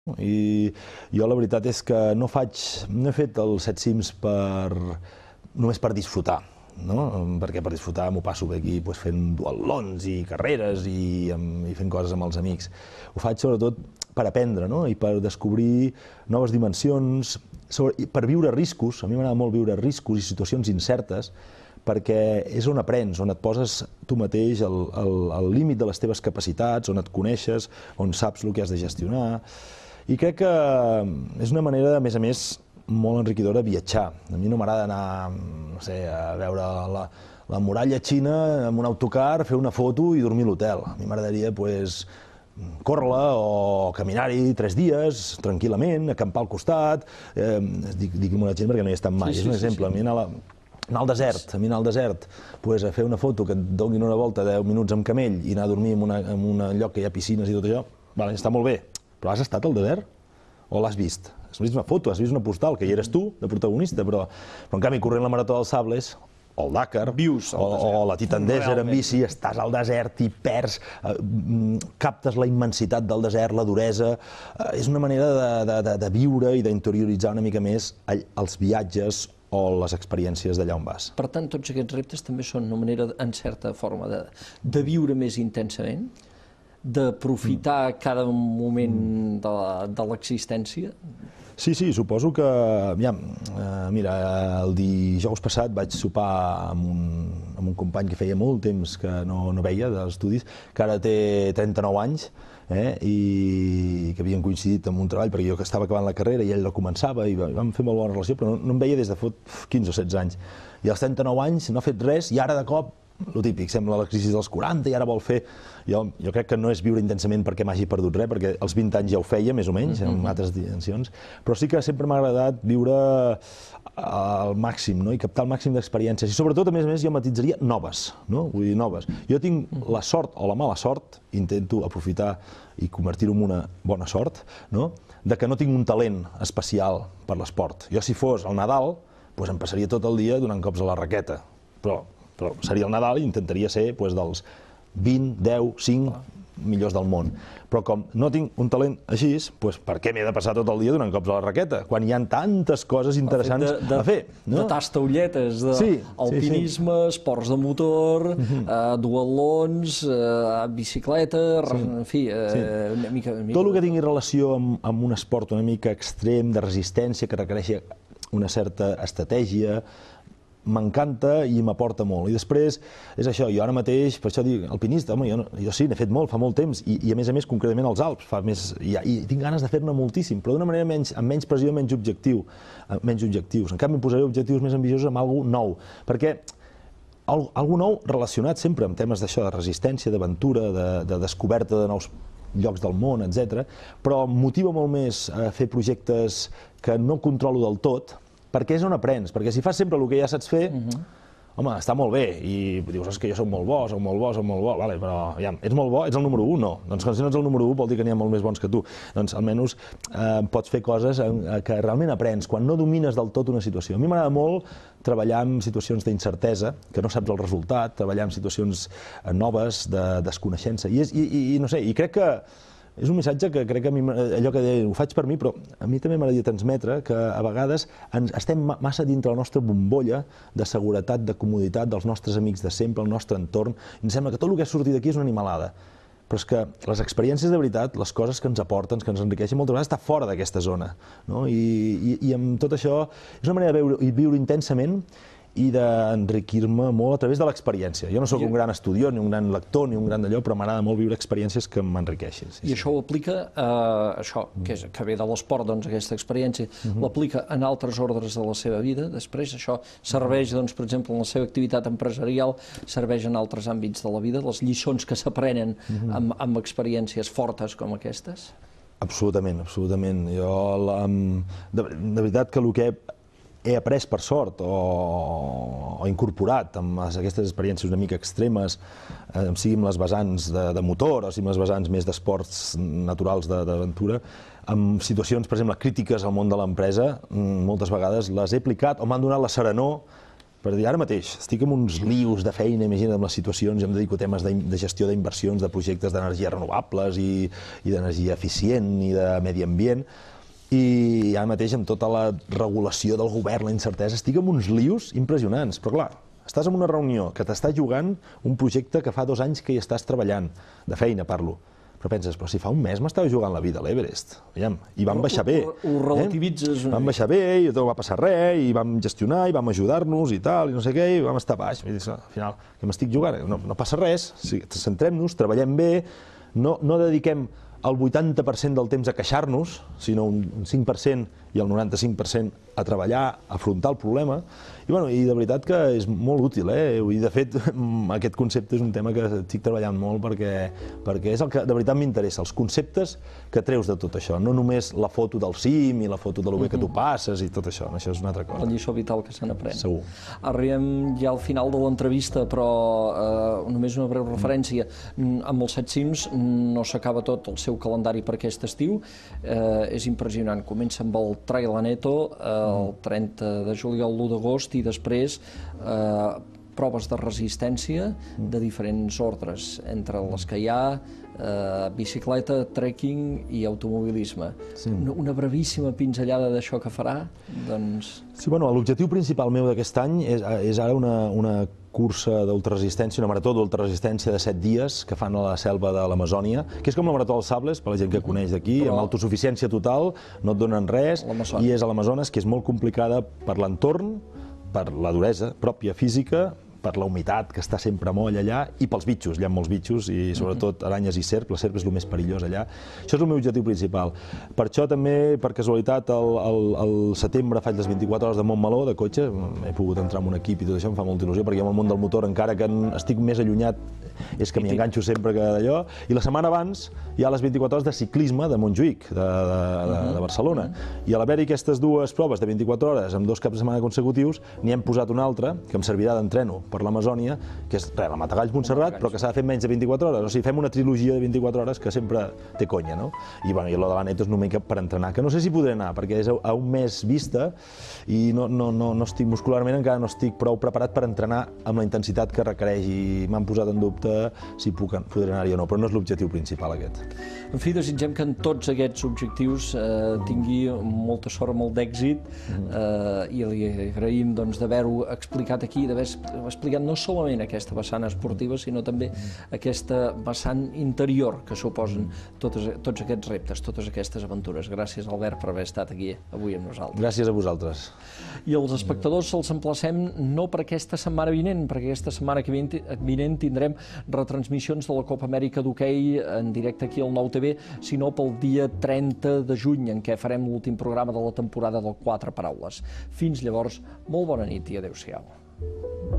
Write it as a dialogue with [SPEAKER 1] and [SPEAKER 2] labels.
[SPEAKER 1] I jo la veritat és que no he fet el Set Cims només per disfrutar, no? Perquè per disfrutar m'ho passo bé aquí fent duatlons i carreres i fent coses amb els amics. Ho faig sobretot per aprendre, no? I per descobrir noves dimensions, per viure riscos. A mi m'agrada molt viure riscos i situacions incertes, perquè és on aprens, on et poses tu mateix al límit de les teves capacitats, on et coneixes, on saps el que has de gestionar. I crec que és una manera, a més, molt enriquidora viatjar. A mi no m'agrada anar, no sé, a veure la muralla xina amb un autocar, fer una foto i dormir a l'hotel. A mi m'agradaria, córrer-la o caminar-hi 3 dies, tranquil·lament, acampar al costat. Dic una gent perquè no hi he estat mai, és un exemple. A mi anar al desert, a fer una foto que et donin una volta 10 minuts amb camell i anar a dormir en un lloc que hi ha piscines i tot això, està molt bé. Però has estat al desert? O l'has vist? Has vist una foto, has vist una postal, que hi eres tu, de protagonista, però en canvi corrent la Marató dels Sables, o el Dakar, o la Titan Desert en bici, estàs al desert i perds, captes la immensitat del desert, la duresa. És una manera de viure i d'interioritzar una mica més els viatges o les experiències d'allà on vas.
[SPEAKER 2] Per tant, tots aquests reptes també són una manera, en certa forma, de viure més intensament, d'aprofitar cada moment de l'existència?
[SPEAKER 1] Sí, suposo que... Mira, el dijous passat vaig sopar amb un company que feia molt temps que no veia dels estudis, que ara té 39 anys, i que havien coincidit en un treball, perquè jo que estava acabant la carrera i ell la començava, i vam fer molt bona relació, però no em veia des de fot 15 o 16 anys. I als 39 anys no ha fet res, i ara de cop, lo típic, sembla la crisi dels 40 i ara vol fer... Jo crec que no és viure intensament perquè m'hagi perdut res, perquè als 20 anys ja ho feia, més o menys, en altres dimensions, però sí que sempre m'ha agradat viure al màxim, no? I captar el màxim d'experiències. I sobretot, a més, jo matitzaria noves, no? Vull dir, noves. Jo tinc la sort o la mala sort, intento aprofitar i convertir-ho en una bona sort, no? De que no tinc un talent especial per l'esport. Jo, si fos el Nadal, em passaria tot el dia donant cops a la raqueta, però seria el Nadal i intentaria ser dels 20, 10, 5 millors del món. Però com no tinc un talent així, per què m'he de passar tot el dia donant cops a la raqueta? Quan hi ha tantes coses interessants a fer.
[SPEAKER 2] De tastaulletes, d'alpinisme, esports de motor, duatlons, bicicleta, en fi, una mica...
[SPEAKER 1] Tot el que tingui relació amb un esport una mica extrem, de resistència, que requereixi una certa estratègia, m'encanta i m'aporta molt. I després, és això, jo ara mateix, per això dic, alpinista, home, jo sí, n'he fet molt, fa molt temps, i a més, concretament als Alps, i tinc ganes de fer-ne moltíssim, però d'una manera amb menys pressió, menys objectius. En canvi, em posaré objectius més ambiciosos amb alguna cosa nou, perquè alguna nou relacionat sempre amb temes d'això, de resistència, d'aventura, de descoberta de nous llocs del món, etc. Però em motiva molt més a fer projectes que no controlo del tot, perquè és on aprens, perquè si fas sempre el que ja saps fer, home, està molt bé, i dius, és que jo soc molt bo, però ets molt bo, ets el número 1, no. Doncs si no ets el número 1 vol dir que n'hi ha molt més bons que tu. Doncs almenys pots fer coses que realment aprens, quan no domines del tot una situació. A mi m'agrada molt treballar en situacions d'incertesa, que no saps el resultat, treballar en situacions noves, de desconeixença, i no sé, i crec que és un missatge que crec que a mi, allò que deia, ho faig per mi, però a mi també m'agradaria transmetre que a vegades estem massa dintre la nostra bombolla de seguretat, de comoditat, dels nostres amics de sempre, el nostre entorn, i em sembla que tot el que ha sortit d'aquí és una animalada. Però és que les experiències de veritat, les coses que ens aporten, que ens enriqueixen, moltes vegades està fora d'aquesta zona. I amb tot això és una manera de viure intensament i d'enriquir-me molt a través de l'experiència. Jo no sóc un gran estudiós, ni un gran lector, ni un gran d'allò, però m'agrada molt viure experiències que m'enriqueixin.
[SPEAKER 2] I això ho aplica, això, que ve de l'esport, doncs, aquesta experiència, l'aplica en altres ordres de la seva vida, després això serveix, doncs, per exemple, en la seva activitat empresarial, serveix en altres àmbits de la vida, les lliçons que s'aprenen amb experiències fortes com aquestes?
[SPEAKER 1] Absolutament, absolutament. Jo, de veritat que el que he après per sort o incorporat amb aquestes experiències una mica extremes, siguin les vessants de motor o siguin les vessants més d'esports naturals d'aventura, en situacions, per exemple, crítiques al món de l'empresa, moltes vegades les he aplicat o m'han donat la serenor per dir, ara mateix estic amb uns lius de feina, imagina't, amb les situacions, em dedico a temes de gestió d'inversions, de projectes d'energies renovables i d'energia eficient i de medi ambient, i ara mateix amb tota la regulació del govern, la incertesa, estic amb uns lius impressionants, però clar, estàs en una reunió que t'està jugant un projecte que fa 2 anys que hi estàs treballant, de feina parlo, però penses, però si fa un mes m'estava jugant la vida a l'Everest, i vam baixar bé.
[SPEAKER 2] Ho relativitzes una mica.
[SPEAKER 1] Vam baixar bé, i no va passar res, i vam gestionar, i vam ajudar-nos i tal, i no sé què, i vam estar baix. I dius, al final, què m'estic jugant? No passa res, centrem-nos, treballem bé, no dediquem el 80% del temps a queixar-nos, sinó un 5% i el 95% a treballar, a afrontar el problema, i de veritat que és molt útil, i de fet aquest concepte és un tema que estic treballant molt perquè és el que de veritat m'interessa, els conceptes que treus de tot això, no només la foto del cim i la foto de lo bé que tu passes i tot això és una altra cosa.
[SPEAKER 2] La lliçó vital que se n'aprèn.
[SPEAKER 1] Segur.
[SPEAKER 2] Arribem ja al final de l'entrevista, però només una breu referència. Amb els 7 cims no s'acaba tot el seu calendari per aquest estiu, és impressionant, comença amb el Trail Aneto el 30 de juliol, l'1 d'agost, i després proves de resistència de diferents ordres, entre les que hi ha bicicleta, trekking i automobilisme. Una brevíssima pinzellada d'això que farà, doncs...
[SPEAKER 1] Sí, l'objectiu principal meu d'aquest any és ara una cursa d'ultraresistència, una marató d'ultraresistència de 7 dies que fan a la selva de l'Amazònia, que és com la marató dels sables, per la gent que coneix d'aquí, amb autosuficiència total, no et donen res, i és a l'Amazones, que és molt complicada per l'entorn, per la duresa pròpia física, per la humitat que està sempre moll allà, i pels bitxos, hi ha molts bitxos, i sobretot aranyes i serp, la serp és el més perillós allà. Això és el meu objectiu principal. Per això també, per casualitat, al setembre faig les 24 hores de Montmeló, de cotxe, he pogut entrar en un equip i tot això, em fa molta il·lusió, perquè jo amb el món del motor, encara que estic més allunyat, és que m'hi enganxo sempre que d'allò, i la setmana abans hi ha les 24 hores de ciclisme de Montjuïc, de Barcelona, i a l'haver-hi aquestes 2 proves de 24 hores amb 2 caps de setmana consecutius, n'hi hem posat una altra, que em servirà d'entreno per l'Amazònia, que és la Matagalls Montserrat, però que s'ha de fer menys de 24 hores. O sigui, fem una trilogia de 24 hores que sempre té conya, no? I lo de l'Aneto és una mica per entrenar, que no sé si podré anar, perquè és a un mes vista i no estic muscularment, encara no estic prou preparat per entrenar amb la intensitat que requereix, i m'han posat en dubte si podré anar-hi o no, però no és l'objectiu principal aquest.
[SPEAKER 2] En fi, desitgem que en tots aquests objectius tingui molta sort, molt d'èxit, i li agraïm d'haver-ho explicat aquí, d'haver explicat no solament aquesta vessant esportiva, sinó també aquesta vessant interior que suposen tots aquests reptes, totes aquestes aventures. Gràcies, Albert, per haver estat aquí avui amb nosaltres.
[SPEAKER 1] Gràcies a vosaltres.
[SPEAKER 2] I els espectadors els emplacem no per aquesta setmana vinent, perquè aquesta setmana vinent tindrem retransmissions de la Copa Amèrica d'hoquei en directe aquí al Nou TV, sinó pel dia 30 de juny, en què farem l'últim programa de la temporada del 4 Paraules. Fins llavors, molt bona nit i adéu-siau.